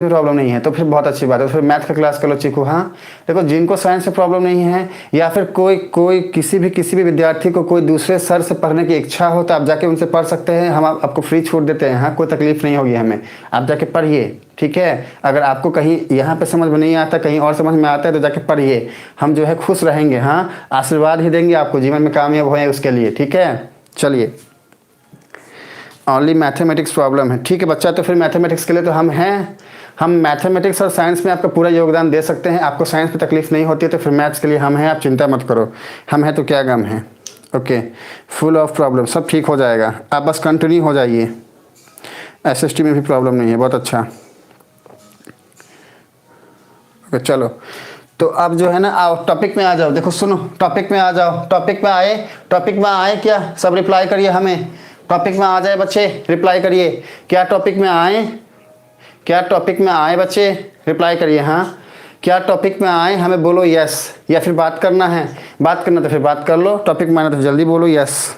Problem नहीं है तो फिर बहुत अच्छी बात है, तो फिर मैथ का क्लास कर लो चीकू। हाँ देखो, जिनको साइंस से प्रॉब्लम नहीं है या फिर कोई कोई किसी भी विद्यार्थी को कोई दूसरे सर से पढ़ने की इच्छा हो तो आप जाके उनसे पढ़ सकते हैं, हम आपको फ्री छूट देते हैं। हाँ कोई तकलीफ नहीं होगी हमें, आप जाके पढ़िए, ठीक है। अगर आपको कहीं यहाँ पे समझ में नहीं आता, कहीं और समझ में आता है तो जाके पढ़िए, हम जो है खुश रहेंगे। हाँ आशीर्वाद ही देंगे आपको, जीवन में कामयाब होए उसके लिए, ठीक है। चलिए, ओनली मैथमेटिक्स प्रॉब्लम है, ठीक है बच्चा। तो फिर मैथमेटिक्स के लिए तो हम हैं, हम मैथमेटिक्स और साइंस में आपका पूरा योगदान दे सकते हैं। आपको साइंस में तकलीफ नहीं होती है तो फिर मैथ्स के लिए हम हैं, आप चिंता मत करो। हम हैं तो क्या गम है। ओके, फुल ऑफ प्रॉब्लम, सब ठीक हो जाएगा, आप बस कंटिन्यू हो जाइए। एसएसटी में भी प्रॉब्लम नहीं है, बहुत अच्छा। ओके चलो, तो अब जो है ना, आओ टॉपिक में आ जाओ। देखो सुनो, टॉपिक में आ जाओ, टॉपिक में आए क्या, सब रिप्लाई करिए हमें। टॉपिक में आ जाए बच्चे, रिप्लाई करिए। क्या टॉपिक में आए, क्या टॉपिक में आए बच्चे, रिप्लाई करिए। हाँ क्या टॉपिक में आए, हमें बोलो यस, या फिर बात करना है, बात करना तो फिर बात कर लो, टॉपिक में आना तो जल्दी बोलो यस।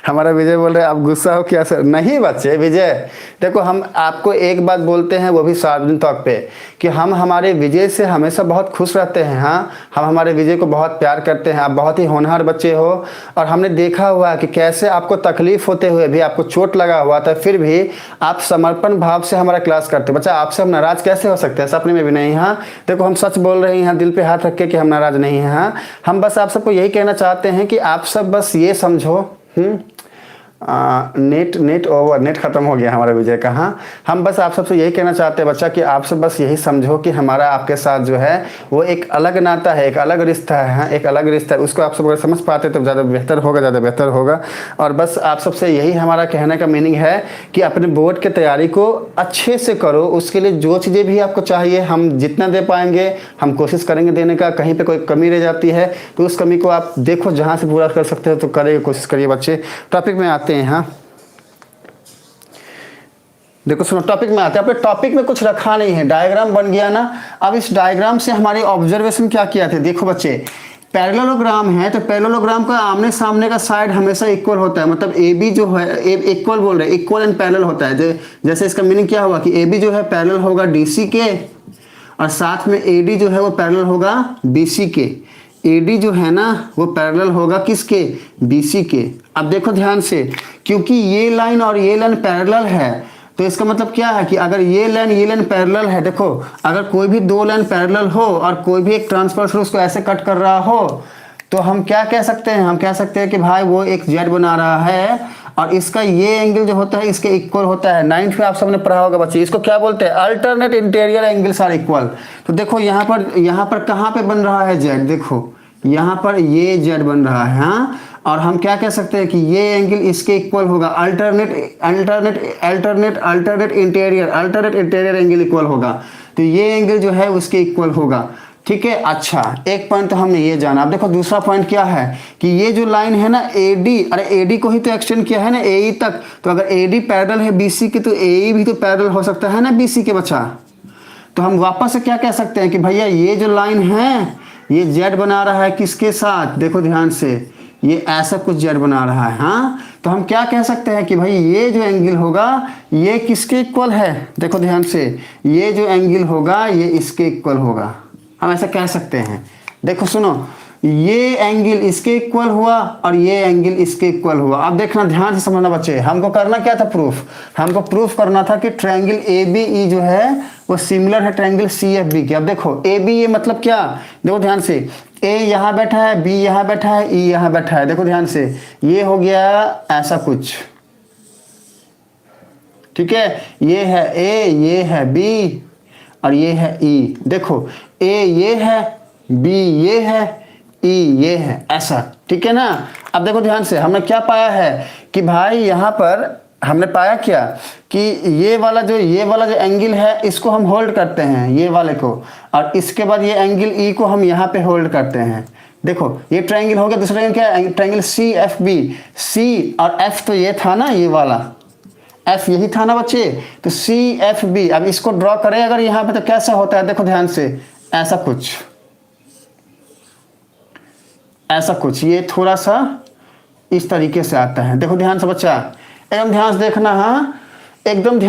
हमारा विजय बोल रहे हैं आप गुस्सा हो क्या सर? नहीं बच्चे, विजय देखो, हम आपको एक बात बोलते हैं वो भी सार्वजनिक तौर पे, कि हम हमारे विजय से हमेशा बहुत खुश रहते हैं। हाँ हम हमारे विजय को बहुत प्यार करते हैं, आप बहुत ही होनहार बच्चे हो। और हमने देखा हुआ कि कैसे आपको तकलीफ होते हुए भी, आपको चोट लगा हुआ था फिर भी आप समर्पण भाव से हमारा क्लास करते। बच्चा आपसे हम नाराज़ कैसे हो सकते हैं, सपने में भी नहीं। हाँ देखो, हम सच बोल रहे हैं, दिल पे हाथ रख के कि हम नाराज़ नहीं हैं। हाँ हम बस आप सबको यही कहना चाहते हैं कि आप सब बस ये समझो, नेट ओवर, नेट खत्म हो गया हमारा विजय का। हाँ हम बस आप सबसे यही कहना चाहते हैं बच्चा, कि आप सब बस यही समझो कि हमारा आपके साथ जो है वो एक अलग नाता है, एक अलग रिश्ता है। हाँ एक अलग रिश्ता है, उसको आप सब अगर समझ पाते तो ज़्यादा बेहतर होगा, ज़्यादा बेहतर होगा। और बस आप सबसे यही हमारा कहने का मीनिंग है कि अपने बोर्ड की तैयारी को अच्छे से करो। उसके लिए जो चीज़ें भी आपको चाहिए हम जितना दे पाएंगे हम कोशिश करेंगे देने का। कहीं पर कोई कमी रह जाती है तो उस कमी को आप देखो, जहाँ से पूरा कर सकते हो तो करें, कोशिश करिए बच्चे। टॉपिक में आते हैं। हाँ देखो सुनो, टॉपिक में आते हैं। अपने टॉपिक में कुछ रखा नहीं है, डायग्राम बन गया ना। अब इस डायग्राम से हमारे ऑब्जर्वेशन क्या किया थे, देखो बच्चे, पैरेललोग्राम है तो पैरेललोग्राम का आमने सामने का साइड हमेशा इक्वल होता है। मतलब ए बी जो है, इक्वल बोल रहे हैं, इक्वल एंड पैरेलल होता है। जैसे इसका मीनिंग क्या हुआ कि ए बी जो है पैरेलल होगा डीसी के, और साथ में ए डी जो है वो पैरेलल होगा बीसी के। AD जो है ना वो पैरेलल होगा किसके, BC के। अब देखो ध्यान से, क्योंकि ये लाइन और ये लाइन पैरेलल है तो इसका मतलब क्या है कि अगर ये लाइन पैरेलल है, देखो अगर कोई भी दो लाइन पैरेलल हो और कोई भी एक ट्रांसवर्स उसको ऐसे कट कर रहा हो तो हम क्या कह सकते हैं, हम कह सकते हैं कि भाई वो एक जेड बना रहा है और इसका ये एंगल जो होता है इसके इक्वल होता है। 9th में आप सबने पढ़ा होगा बच्चे, इसको क्या बोलते हैं, alternate interior angles are equal. तो देखो यहाँ पर कहाँ पे बन रहा है जेड, देखो यहाँ पर ये जेड बन रहा है। हाँ और हम क्या कह सकते हैं कि ये एंगल इसके इक्वल होगा, अल्टरनेट इंटीरियर एंगल इक्वल होगा, तो ये एंगल जो है उसके इक्वल होगा। ठीक है, अच्छा एक पॉइंट तो हमने ये जाना। अब देखो दूसरा पॉइंट क्या है कि ये जो लाइन है ना AD, अरे AD को ही तो एक्सटेंड किया है ना AE तक, तो अगर AD पैरेलल है BC की तो AE भी तो पैरेलल हो सकता है ना BC के बच्चा। तो हम वापस से क्या कह सकते हैं कि भैया ये जो लाइन है ये जेड बना रहा है किसके साथ, देखो ध्यान से, ये ऐसा कुछ जेड बना रहा है। हाँ तो हम क्या कह सकते हैं कि भाई ये जो एंगल होगा ये किसके इक्वल है, देखो ध्यान से, ये जो एंगल होगा ये इसके इक्वल होगा, हम ऐसा कह सकते हैं। देखो सुनो, ये एंगल इसके इक्वल हुआ और ये एंगल इसके इक्वल हुआ। अब देखना ध्यान से समझना बच्चे, हमको करना क्या था, प्रूफ, हमको प्रूफ करना था कि ट्रायंगल ABE जो है वो सिमिलर है ट्रायंगल CFB के। अब देखो ABE मतलब क्या, देखो ध्यान से, A यहाँ बैठा है, B यहाँ बैठा है, E यहाँ बैठा है, देखो ध्यान से, ये हो गया ऐसा कुछ, ठीक है, ये है A, ये है B और ये है E। देखो A ये है, B ये है, E ये है, ऐसा, ठीक है ना। अब देखो ध्यान से, हमने क्या पाया है कि भाई यहाँ पर हमने पाया क्या कि ये वाला जो एंगल है इसको हम होल्ड करते हैं, ये वाले को, और इसके बाद ये एंगल E को हम यहाँ पे होल्ड करते हैं। देखो ये ट्रायंगल हो गया, दूसरा एंगल क्या है, ट्रायंगल CFB, C और F तो ये था ना, ये वाला F यही था ना बच्चे, तो CFB। अब इसको ड्रॉ करें अगर यहाँ पे तो कैसा होता है, देखो ध्यान से, ऐसा कुछ, ऐसा कुछ, ये थोड़ा सा इस तरीके से आता है। देखो ध्यान से बच्चा, एकदम ध्यान से देखना। हाँ एकदम ध्यान